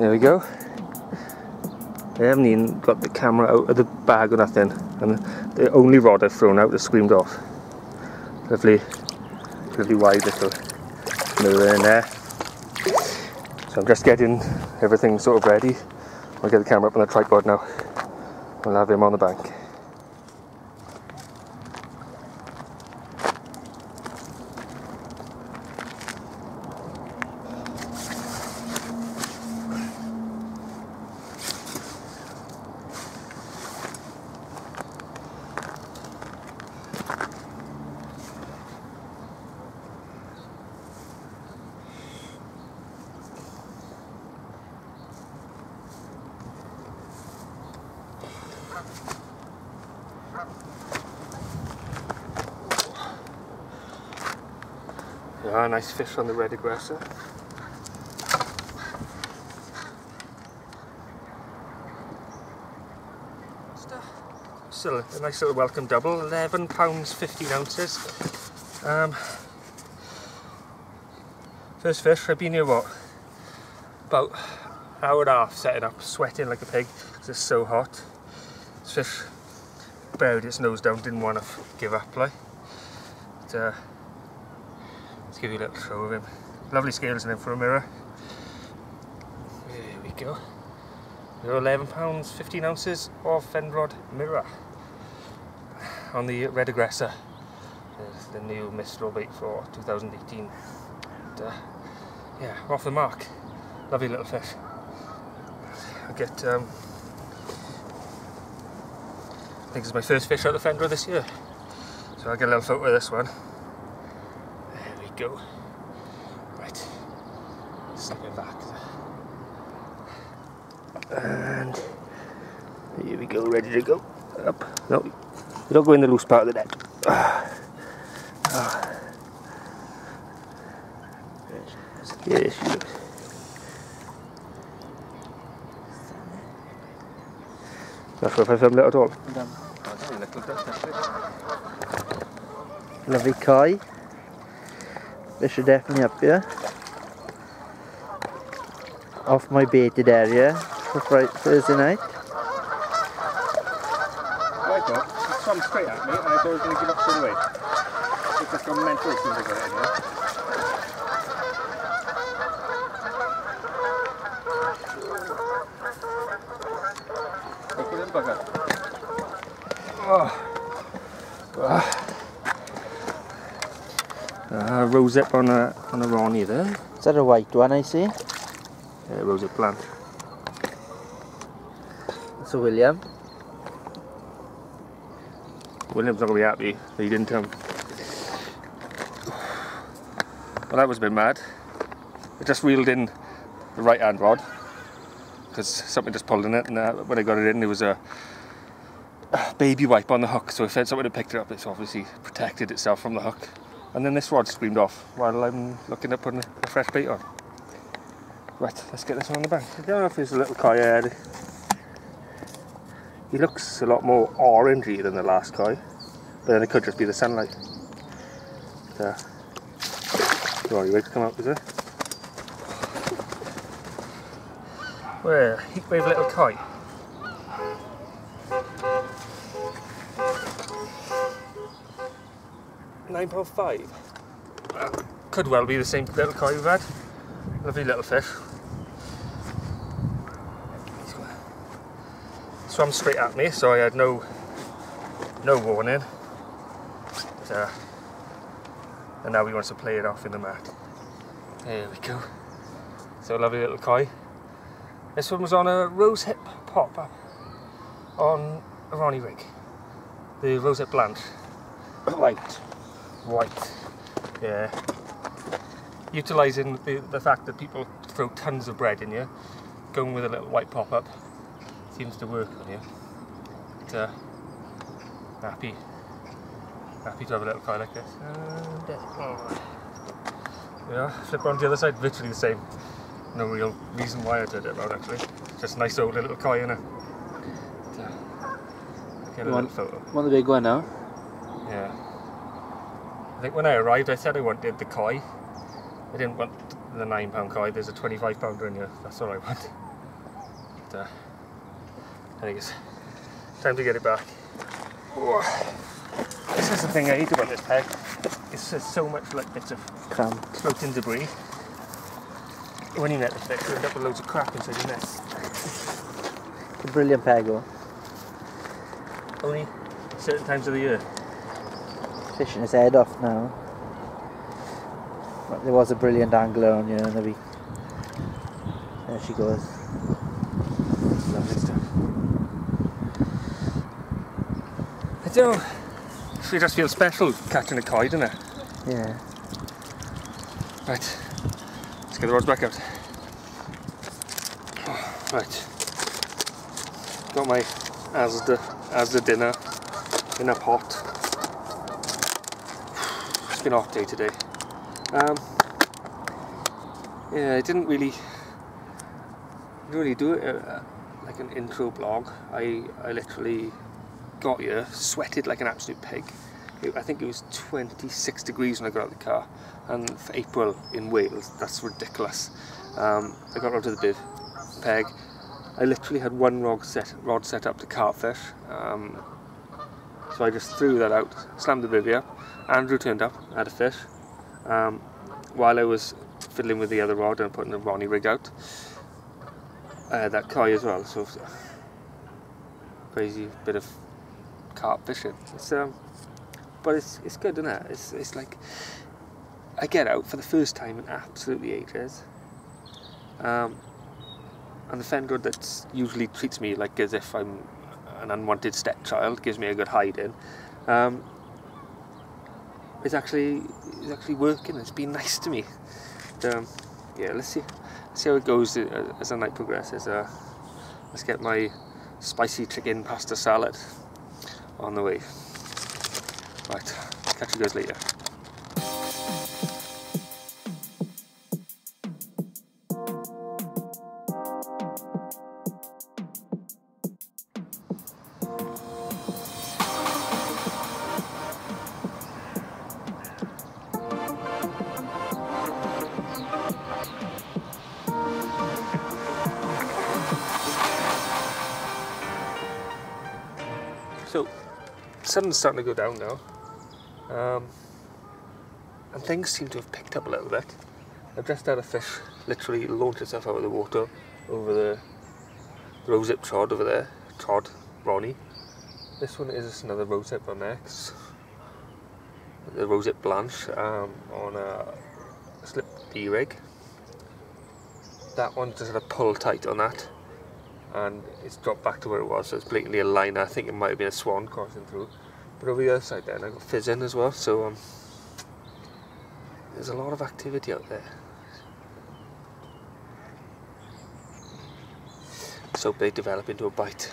There we go. I haven't even got the camera out of the bag or nothing, and the only rod I've thrown out has screamed off. Lovely, lovely wide little mirror in there. So I'm just getting everything sort of ready. I'll get the camera up on the tripod now. We'll have him on the bank. Ah, nice fish on the red aggressor. Still a nice little welcome double, £11 15 ounces. First fish, I've been here what? About an hour and a half setting up, sweating like a pig because it's so hot. This fish buried its nose down, didn't want to give up like. But, let's give you a little show of him. Lovely scales in him for a mirror. There we go. There are £11 15 ounces of Fendrod mirror on the red aggressor. The new Mistral bait for 2018. But, yeah, off the mark. Lovely little fish. I get. I think it's my first fish out of the Fendrod this year. So I'll get a little photo of this one. Go. Right. Slip it back. And here we go, ready to go. Up. No, you don't go in the loose part of the net. Yes, you do. Not sure if I filmed it at all. Lovely koi. Fish are definitely up here. Off my baited area for Thursday night. I got it swam straight at me and I thought I was going to give up straight away. It's just gone mental as soon as I got it in here. Look at him bugger. Rosette on a Ronnie there. Is that a white one I see? Yeah, rosette plant. That's a William. William's not going to be happy that he didn't come. Well, that was a bit mad. I just reeled in the right hand rod because something just pulled in it, and when I got it in there was a baby wipe on the hook, so if someone had picked it up, it's obviously protected itself from the hook. And then this rod screamed off while I'm looking at putting a fresh bait on. Right, let's get this one on the bank. I don't know if there's a little koi head. He looks a lot more orangey than the last koi, but then it could just be the sunlight. But, you ready to come up, is it? Well, Heatwave little koi. £9.5. Could well be the same little koi we've had. Lovely little fish. Swam straight at me, so I had no warning. But, and now he wants to play it off in the mat. There we go. So a lovely little koi. This one was on a rosehip pop up on a Ronnie rig. The rosehip blanche. White. Yeah. Utilising the fact that people throw tons of bread in here, going with a little white pop up seems to work on you. But, happy to have a little koi like this. And, yeah, flip on to the other side, literally the same. No real reason why I did it around actually. Just a nice old little koi in it. Get a little photo. Want the big one now? Yeah. I think when I arrived I said I wanted the koi. I didn't want the £9 koi, there's a £25 in here, that's all I want. but I think it's time to get it back. Oh. This is the thing I hate about this peg. It's just so much like bits of Cramp. floating debris. When you net the fish, you end up with loads of crap inside your net. A brilliant peg, though. Only certain times of the year. Fishing his head off now. But there was a brilliant angler on you in the week. There she goes. Lovely stuff. I don't know. It just feels special catching a koi, doesn't it? Yeah. Right. Let's get the rods back out. Right. Got my Asda dinner in a pot. It's been a hot day today. Yeah, I didn't really do it like an intro blog. I literally got here, sweated like an absolute pig. I think it was 26 degrees when I got out of the car, and for April in Wales, that's ridiculous. I got onto the bib peg. I literally had one rod set up to carp fish, so I just threw that out, slammed the bivvy up. Andrew turned up, had a fish. While I was fiddling with the other rod and putting the Ronnie rig out, I had that koi as well, so crazy bit of carp fishing. But it's good, isn't it? It's like I get out for the first time in absolutely ages, and the Fendrod that usually treats me like as if I'm an unwanted stepchild, gives me a good hiding. It's actually working. It's been nice to me. Yeah, let's see how it goes as the night progresses. Let's get my spicy chicken pasta salad on the way. Right, catch you guys later. So, sun's starting to go down now, and things seem to have picked up a little bit. I've just had a fish literally launch itself out of the water over the rosehip trod over there, Ronnie. This one is another rosehip MX, the rosehip Blanche, on a slip D rig. That one just had a pull tight on that, and it's dropped back to where it was, so it's blatantly a liner. I think it might have been a swan crossing through. But over the other side then I got fizzing as well, so there's a lot of activity out there. Let's hope they develop into a bite.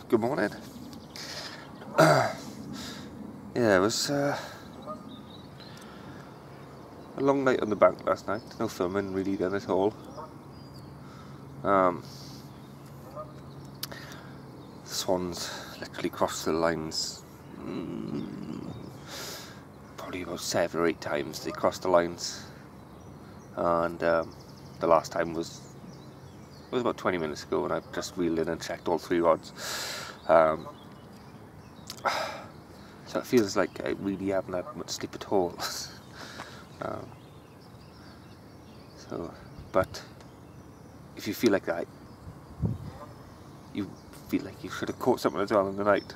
Good morning. Yeah, it was a long night on the bank last night. No filming really done at all. Swans literally crossed the lines probably about 7 or 8 times. They crossed the lines, and the last time was about 20 minutes ago, and I've just reeled in and checked all 3 rods. So it feels like I really haven't had much sleep at all. But if you feel like that, you feel like you should have caught something as well in the night.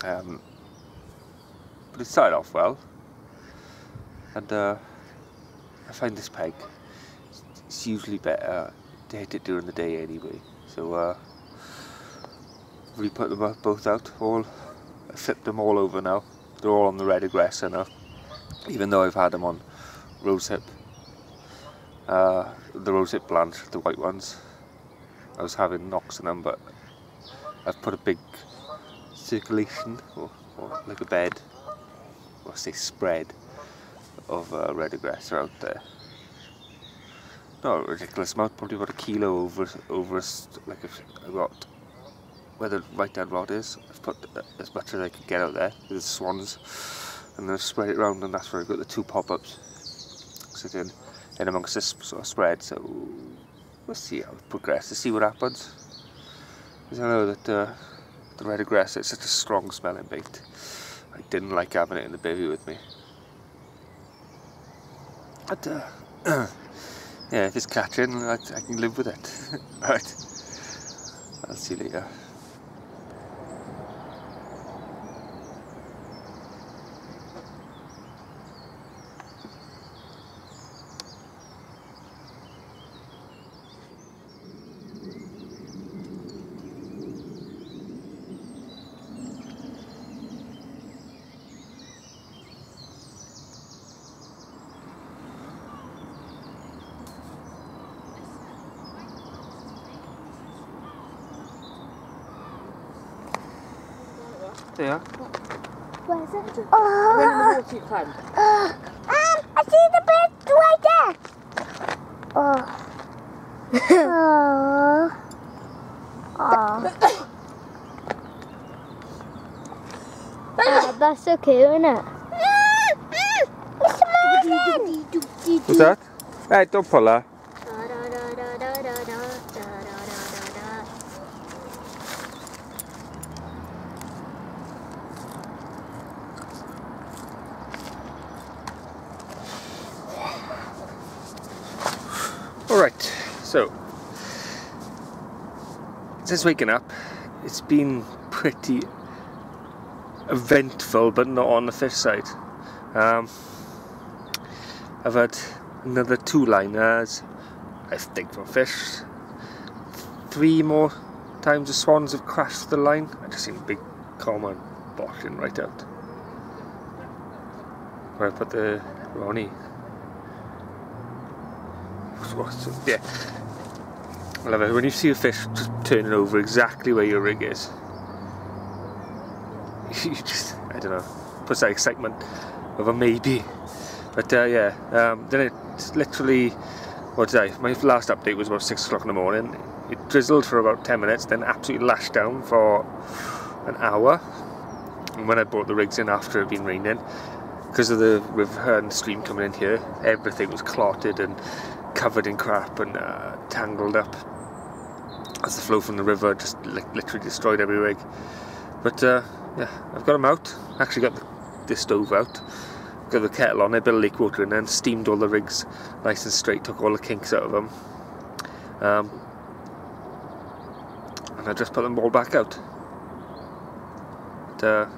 And but it started off well, and I find this peg, it's usually better to hit it during the day anyway. So we put them both out. I flipped them all over now. They're all on the red aggressor now, even though I've had them on rosehip. The rosehip Blanche, the white ones. I was having knocks on them, but I've put a big circulation, or like a bed, or say spread, of red aggressor out there. Not a ridiculous amount, probably about a kilo over like if I got where the right hand rod is. I've put as much as I could get out there with the swans, and then I've spread it around, and that's where I've got the 2 pop-ups sitting in amongst this sort of spread. So we'll see how it progresses, see what happens. Because I know that the red aggressor is such a strong smelling bait. I didn't like having it in the bivvy with me. But yeah, if it's catching, I can live with it. Right, I'll see you later. There. Where's it? Oh! When in the water you climb. I see the bit right there. Oh. Oh. Oh, that's so cute, isn't it? What's that? Hey, don't pull her. Alright, so since waking up, it's been pretty eventful, but not on the fish side. I've had another 2 liners, I think, for fish. 3 more times the swans have crashed the line. I just seen a big common boshing right out where I put the Ronnie. Yeah, I love it when you see a fish just turning over exactly where your rig is. You just, I don't know, puts that excitement of a maybe. But yeah, then it literally, what did I? My last update was about 6 o'clock in the morning. It drizzled for about 10 minutes, then absolutely lashed down for an hour. And when I brought the rigs in after it had been raining, because of the river and stream coming in here, everything was clotted and covered in crap and tangled up as the flow from the river just literally destroyed every rig. But yeah, I've got them out. Actually got the stove out, got the kettle on, a bit of lake water in there, and steamed all the rigs nice and straight, took all the kinks out of them, and I just put them all back out. But,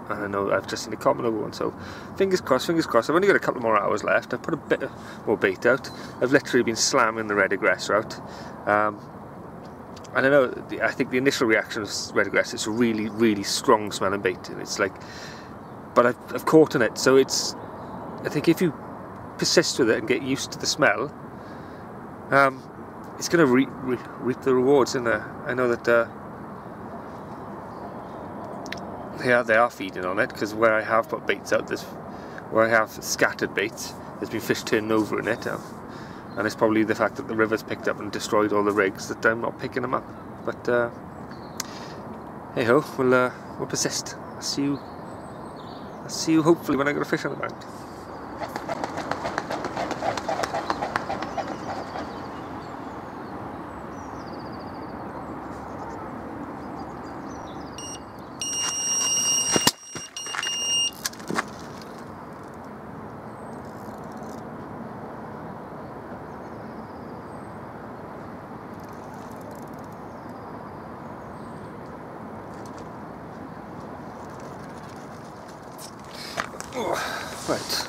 and I know I've just seen a common over one, so fingers crossed, fingers crossed. I've only got a couple more hours left. I've put a bit more bait out. I've literally been slamming the red aggressor out. And I know, I think the initial reaction of red aggressor, it's a really, really strong smelling bait, and it's like, but I've caught on it, so it's, I think if you persist with it and get used to the smell, it's going to reap the rewards, isn't it? I know that they are feeding on it, because where I have put baits out, where I have scattered baits, there's been fish turning over in it, and it's probably the fact that the river's picked up and destroyed all the rigs that I'm not picking them up. But hey ho, we'll persist. I'll see you hopefully when I got a fish on the bank. Right,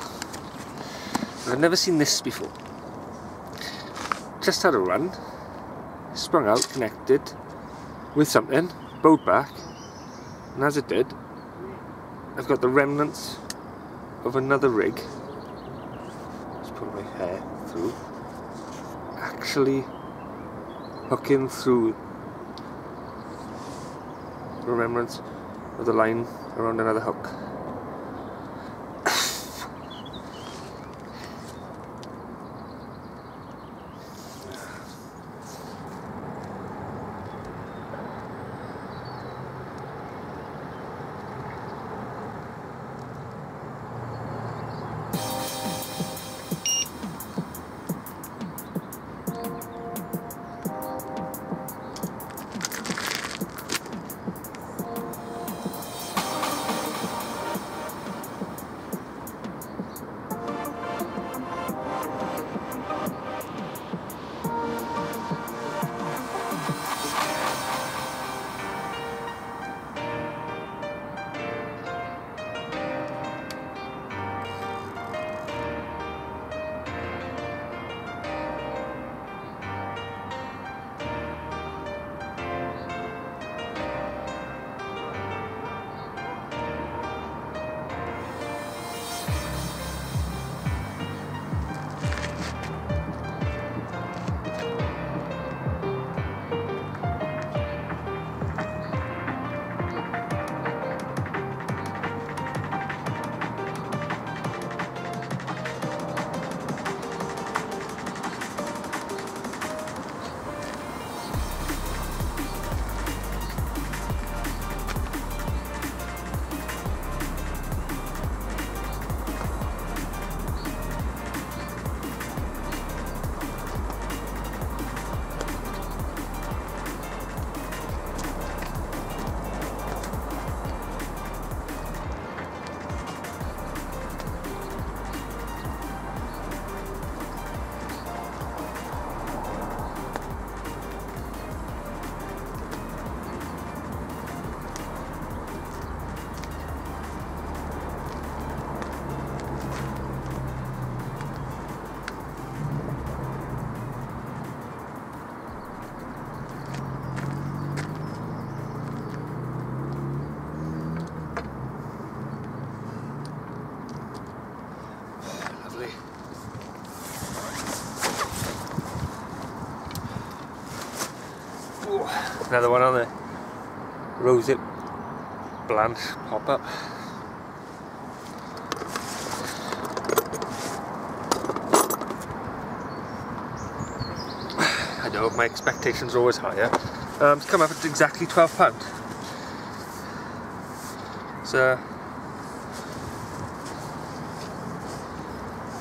I've never seen this before. Just had a run, sprung out, connected with something, bowed back, and as it did, I've got the remnants of another rig. Just put my hair through, actually hooking through remembrance of the line around another hook. Another one on the rosette blanche pop-up. I know my expectations are always higher. It's come up at exactly £12. So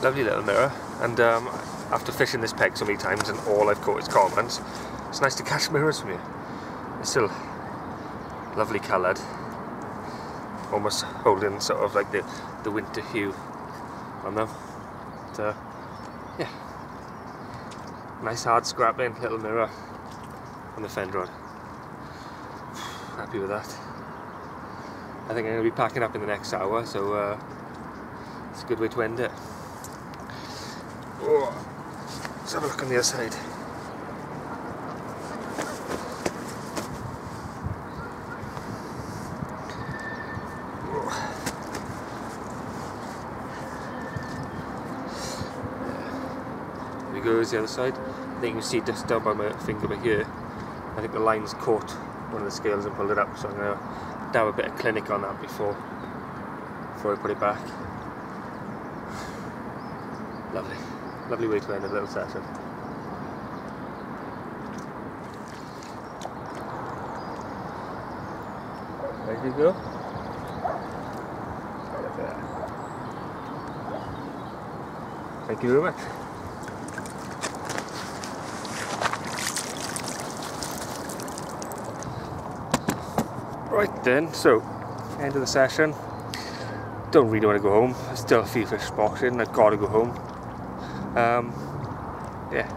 lovely little mirror, and after fishing this peg so many times and all I've caught is commons, it's nice to catch mirrors from you. They're still lovely coloured, almost holding sort of like the winter hue on them. So yeah, nice hard scrapping little mirror on the Fendrod. Happy with that. I think I'm going to be packing up in the next hour, so it's a good way to end it. Oh, let's have a look on the other side. There we go, is the other side. I think you can see just down by my finger over here, I think the line's caught one of the scales and pulled it up, so I'm going to dab a bit of clinic on that before I put it back. Lovely. Lovely way to end a little session. There you go. Thank you very much. Right then, so end of the session. Don't really want to go home. I still feel fish spotting. I've got to go home. Yeah.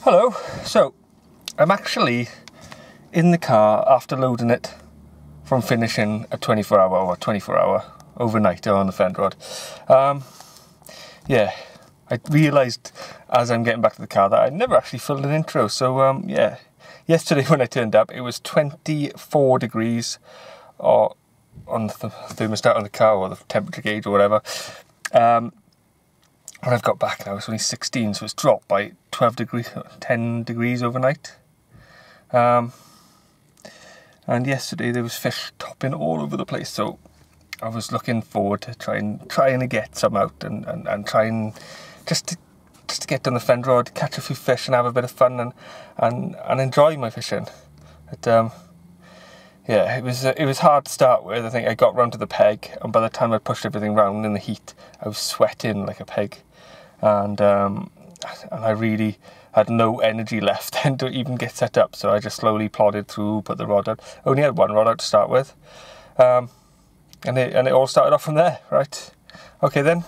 Hello. So I'm actually in the car after loading it from finishing a 24-hour overnighter on the Fendrod. Yeah, I realised as I'm getting back to the car that I'd never actually filmed an intro. So yeah, yesterday when I turned up, it was 24 degrees on the thermostat on the car, or the temperature gauge or whatever. when I've got back now, it's only 16, so it's dropped by 10 degrees overnight. And yesterday there was fish topping all over the place, so I was looking forward to trying to get some out and trying just to get down the Fendrod, catch a few fish and have a bit of fun and enjoy my fishing. But yeah, it was hard to start with. I think I got round to the peg, and by the time I pushed everything round in the heat, I was sweating like a pig, and I really had no energy left then to even get set up. So I just slowly plodded through, put the rod out. Only had one rod out to start with, and it all started off from there. Right, okay then.